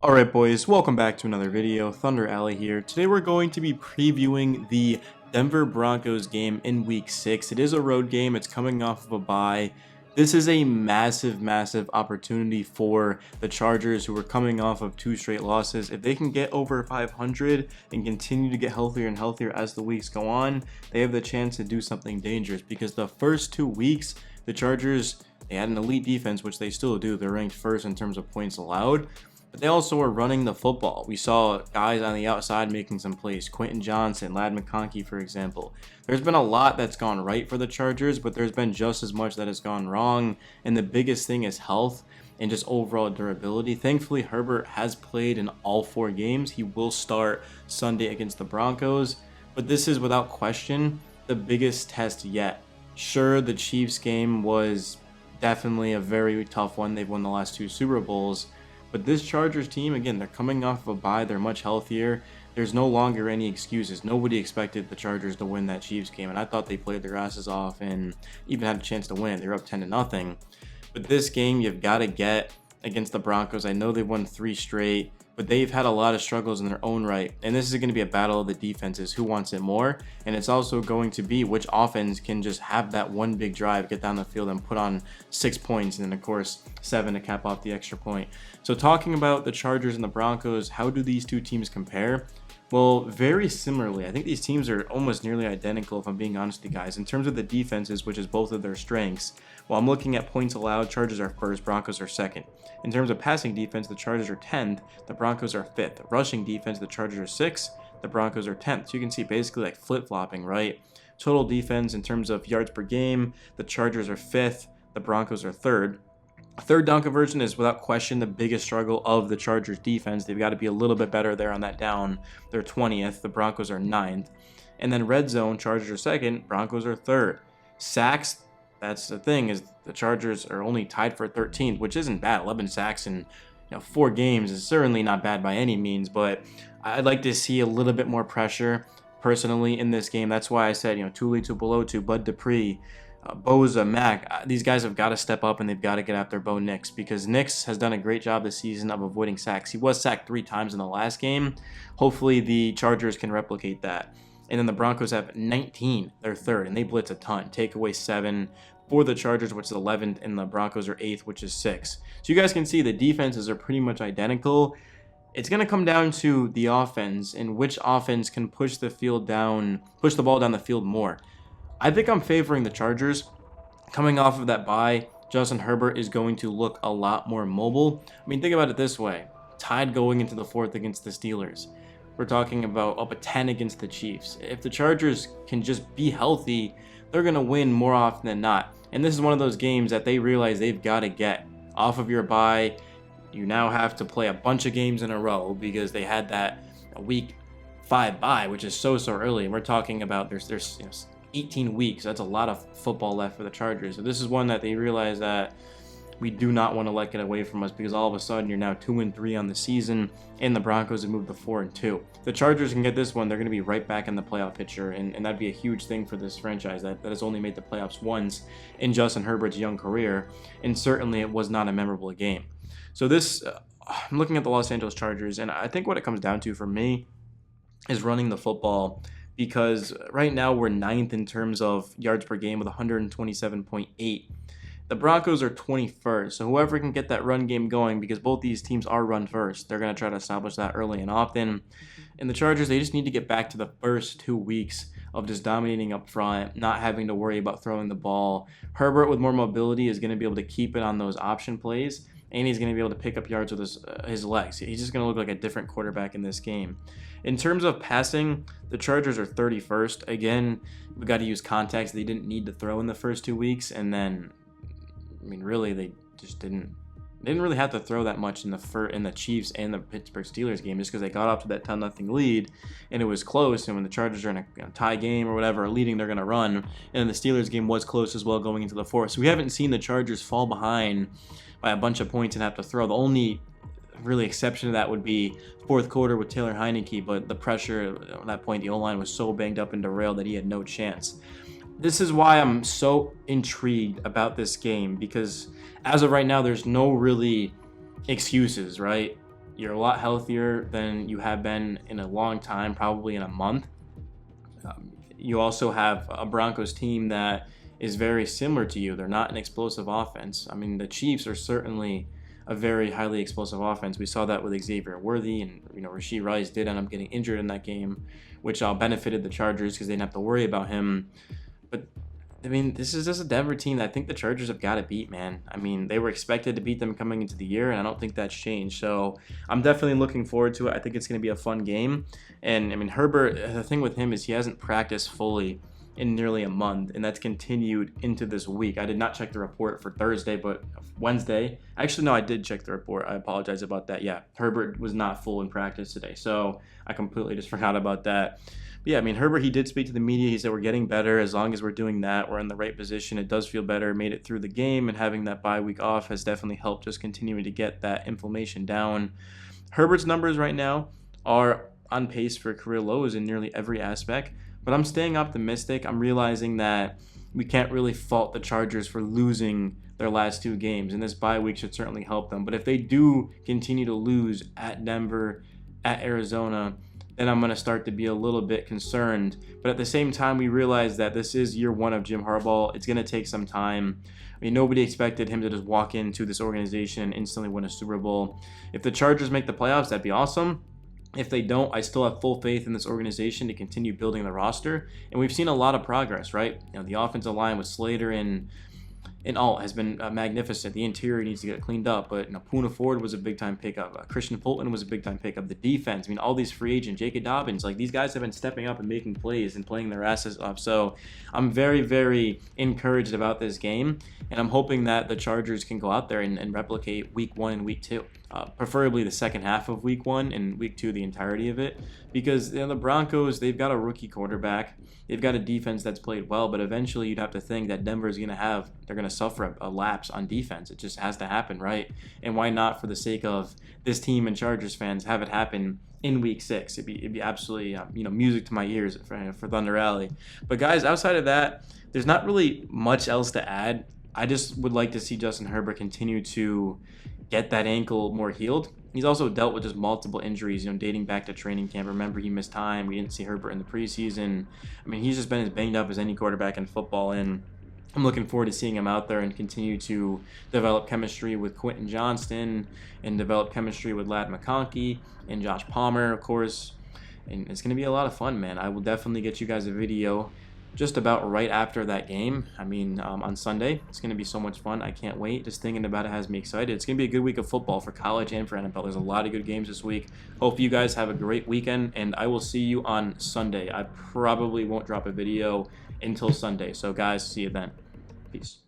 Alright boys, welcome back to another video. Thunder Alley here. Today we're going to be previewing the Denver Broncos game in week 6. It is a road game, it's coming off of a bye. This is a massive opportunity for the Chargers, who are coming off of 2 straight losses. If they can get over 500 and continue to get healthier and healthier as the weeks go on, they have the chance to do something dangerous, because the first 2 weeks, the Chargers, they had an elite defense, which they still do. They're ranked first in terms of points allowed. But they also are running the football. We saw guys on the outside making some plays. Quentin Johnson, Ladd McConkey, for example. There's been a lot that's gone right for the Chargers, but there's been just as much that has gone wrong. And the biggest thing is health and just overall durability. Thankfully, Herbert has played in all 4 games. He will start Sunday against the Broncos. But this is, without question, the biggest test yet. Sure, the Chiefs game was definitely a very tough one. They've won the last 2 Super Bowls. But this Chargers team, again, they're coming off of a bye. They're much healthier. There's no longer any excuses. Nobody expected the Chargers to win that Chiefs game, and I thought they played their asses off and even had a chance to win. They were up 10-0. But this game, you've got to get against the Broncos. I know they've won 3 straight, but they've had a lot of struggles in their own right. And this is going to be a battle of the defenses. Who wants it more? And it's also going to be which offense can just have that one big drive, get down the field and put on 6 points, and then of course 7 to cap off the extra point. So talking about the Chargers and the Broncos, how do these 2 teams compare? Well, very similarly. I think these teams are almost nearly identical, if I'm being honest with you guys, in terms of the defenses, which is both of their strengths. While I'm looking at points allowed, Chargers are first, Broncos are second. In terms of passing defense, the Chargers are 10th, the Broncos are 5th. Rushing defense, the Chargers are 6th, the Broncos are 10th. So you can see basically like flip-flopping, right? Total defense in terms of yards per game, the Chargers are 5th, the Broncos are 3rd. Third down conversion is without question the biggest struggle of the Chargers defense. They've got to be a little bit better there on that down. They're 20th. The Broncos are 9th. And then red zone, Chargers are 2nd. Broncos are 3rd. Sacks, that's the thing, is the Chargers are only tied for 13th, which isn't bad. 11 sacks in 4 games is certainly not bad by any means, but I'd like to see a little bit more pressure personally in this game. That's why I said, Tuli Tupelotu, Bud Dupree, Boza, Mack, these guys have got to step up and they've got to get after Bo Nix, because Nix has done a great job this season of avoiding sacks. He was sacked 3 times in the last game. Hopefully the Chargers can replicate that. And then the Broncos have 19, they're 3rd, and they blitz a ton. Take away 7 for the Chargers, which is 11th, and the Broncos are 8th, which is 6th. So you guys can see the defenses are pretty much identical. It's going to come down to the offense and which offense can push the ball down the field more. I think I'm favoring the Chargers. Coming off of that bye, Justin Herbert is going to look a lot more mobile. I mean, think about it this way. Tied going into the 4th against the Steelers. We're talking about up a 10 against the Chiefs. If the Chargers can just be healthy, they're going to win more often than not. And this is one of those games that they realize they've got to get off of your bye. You now have to play a bunch of games in a row because they had that week 5 bye, which is so early. We're talking about there's 18 weeks. That's a lot of football left for the Chargers. So this is one that they realize that we do not want to let get away from us, because all of a sudden you're now 2-3 on the season, and the Broncos have moved to 4-2. The Chargers can get this one, they're going to be right back in the playoff picture, and that'd be a huge thing for this franchise that has only made the playoffs once in Justin Herbert's young career, and certainly it was not a memorable game. So this, I'm looking at the Los Angeles Chargers, and I think what it comes down to for me is running the football, because right now we're 9th in terms of yards per game with 127.8. The Broncos are 21st, so whoever can get that run game going, because both these teams are run first, they're going to try to establish that early and often. And the Chargers, they just need to get back to the first 2 weeks of just dominating up front, not having to worry about throwing the ball. Herbert with more mobility is going to be able to keep it on those option plays, and he's going to be able to pick up yards with his legs. He's just going to look like a different quarterback in this game. In terms of passing, the Chargers are 31st. Again, we got to use context. They didn't need to throw in the first 2 weeks, and then, I mean, really, they just didn't really have to throw that much in the Chiefs and the Pittsburgh Steelers game, just because they got off to that 10-0 lead, and it was close. And when the Chargers are in a tie game or whatever, leading, they're going to run. And the Steelers game was close as well going into the 4th. So we haven't seen the Chargers fall behind by a bunch of points and have to throw. The only really exception to that would be 4th quarter with Taylor Heineke, but the pressure at that point, the O-line was so banged up and derailed that he had no chance. This is why I'm so intrigued about this game, because as of right now, there's no really excuses, right? You're a lot healthier than you have been in a long time, probably in a month. You also have a Broncos team that is very similar to you. They're not an explosive offense. I mean, the Chiefs are certainly a very highly explosive offense. We saw that with Xavier Worthy, and Rashee Rice did end up getting injured in that game, which benefited the Chargers because they didn't have to worry about him. But I mean, this is just a Denver team that I think the Chargers have got to beat, man. I mean, they were expected to beat them coming into the year, and I don't think that's changed. So I'm definitely looking forward to it. I think it's going to be a fun game. And I mean, Herbert, the thing with him is he hasn't practiced fully in nearly a month, and that's continued into this week. I did not check the report for Thursday, but Wednesday. Actually, no, I did check the report. I apologize about that. Yeah, Herbert was not full in practice today, so I completely just forgot about that. But yeah, I mean, Herbert, he did speak to the media. He said, we're getting better. As long as we're doing that, we're in the right position. It does feel better. Made it through the game, and having that bye week off has definitely helped just continuing to get that inflammation down. Herbert's numbers right now are on pace for career lows in nearly every aspect, but I'm staying optimistic. I'm realizing that we can't really fault the Chargers for losing their last 2 games, and this bye week should certainly help them. But if they do continue to lose at Denver, at Arizona, then I'm going to start to be a little bit concerned. But at the same time, we realize that this is year 1 of Jim Harbaugh. It's going to take some time. I mean, nobody expected him to just walk into this organization and instantly win a Super Bowl. If the Chargers make the playoffs, that'd be awesome. If they don't, I still have full faith in this organization to continue building the roster. And we've seen a lot of progress, right? The offensive line with Slater and Alt has been magnificent. The interior needs to get cleaned up, but Poona Ford was a big-time pickup. Christian Fulton was a big-time pickup. The defense, I mean, all these free agents, J.K. Dobbins, like these guys have been stepping up and making plays and playing their asses off. So I'm very, very encouraged about this game, and I'm hoping that the Chargers can go out there and replicate week 1 and week 2. Preferably the second half of week 1 and week 2, the entirety of it, because the Broncos, they've got a rookie quarterback, they've got a defense that's played well, but eventually you'd have to think that Denver's they're going to suffer a lapse on defense. It just has to happen, right? And why not, for the sake of this team and Chargers fans, have it happen in week 6? It'd be absolutely music to my ears for Thunder Alley. But guys, outside of that, there's not really much else to add. I just would like to see Justin Herbert continue to get that ankle more healed. He's also dealt with just multiple injuries, dating back to training camp. Remember, he missed time. We didn't see Herbert in the preseason. I mean, he's just been as banged up as any quarterback in football, and I'm looking forward to seeing him out there and continue to develop chemistry with Quentin Johnston and develop chemistry with Ladd McConkey and Josh Palmer, of course. And it's going to be a lot of fun, man. I will definitely get you guys a video just about right after that game. I mean, on Sunday. It's going to be so much fun. I can't wait. Just thinking about it has me excited. It's going to be a good week of football for college and for NFL. There's a lot of good games this week. Hope you guys have a great weekend, and I will see you on Sunday. I probably won't drop a video until Sunday. So, guys, see you then. Peace.